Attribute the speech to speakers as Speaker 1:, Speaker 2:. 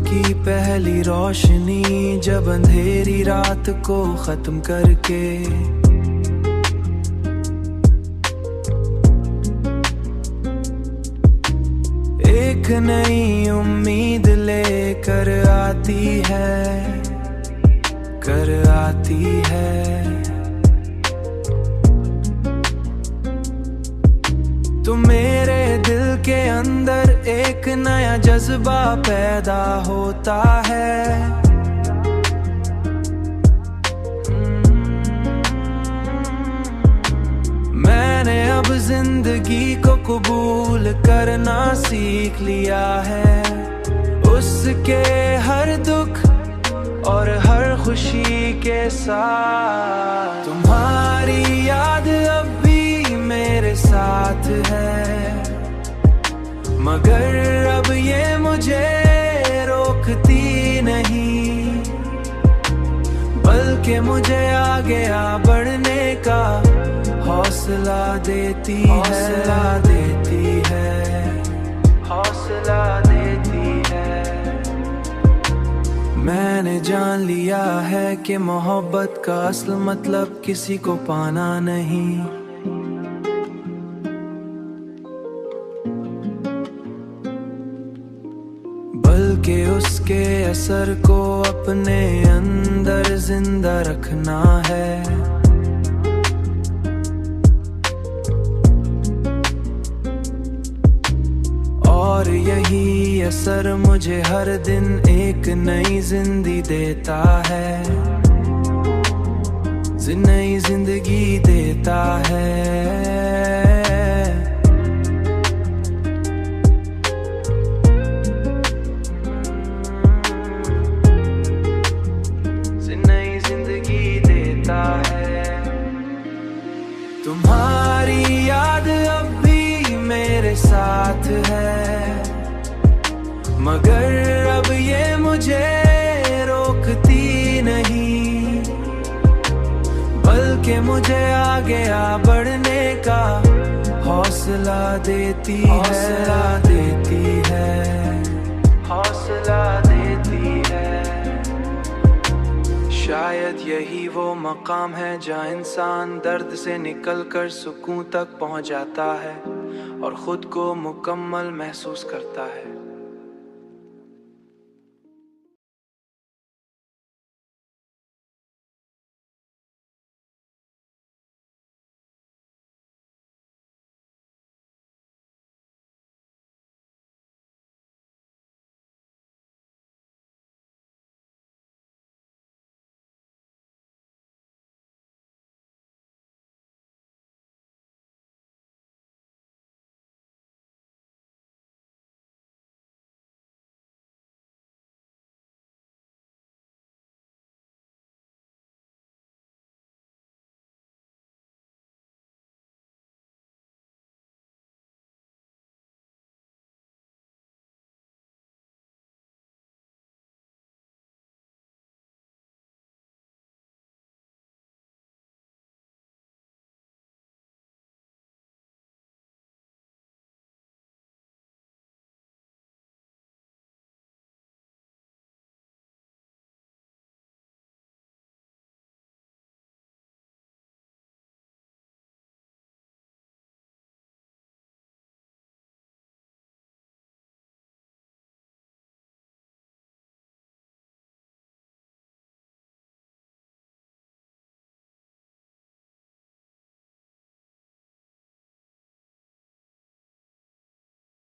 Speaker 1: की पहली रोशनी, जब अंधेरी रात को खत्म करके एक नई उम्मीद लेकर आती है, कर आती है। तो मेरे दिल के अंदर एक नया जज्बा पैदा होता है। मैंने अब जिंदगी को कबूल करना सीख लिया है, उसके हर दुख और हर खुशी के साथ। तुम्हारी याद अब भी मेरे साथ है, मगर अब ये मुझे रोकती नहीं, बल्कि मुझे आगे बढ़ने का हौसला देती है, हौसला देती है, हौसला देती है। मैंने जान लिया है कि मोहब्बत का असल मतलब किसी को पाना नहीं, बल्कि उसके असर को अपने अंदर जिंदा रखना है। और यही असर मुझे हर दिन एक नई जिंदगी देता है, नई जिंदगी देता है। तुम्हारी याद अब भी मेरे साथ है, मगर अब ये मुझे रोकती नहीं, बल्कि मुझे आगे बढ़ने का हौसला देती है, हौसला देती है, हौसला देती है। शायद यही वो मकाम है जहाँ इंसान दर्द से निकलकर सुकून तक पहुँच जाता है और खुद को मुकम्मल महसूस करता है।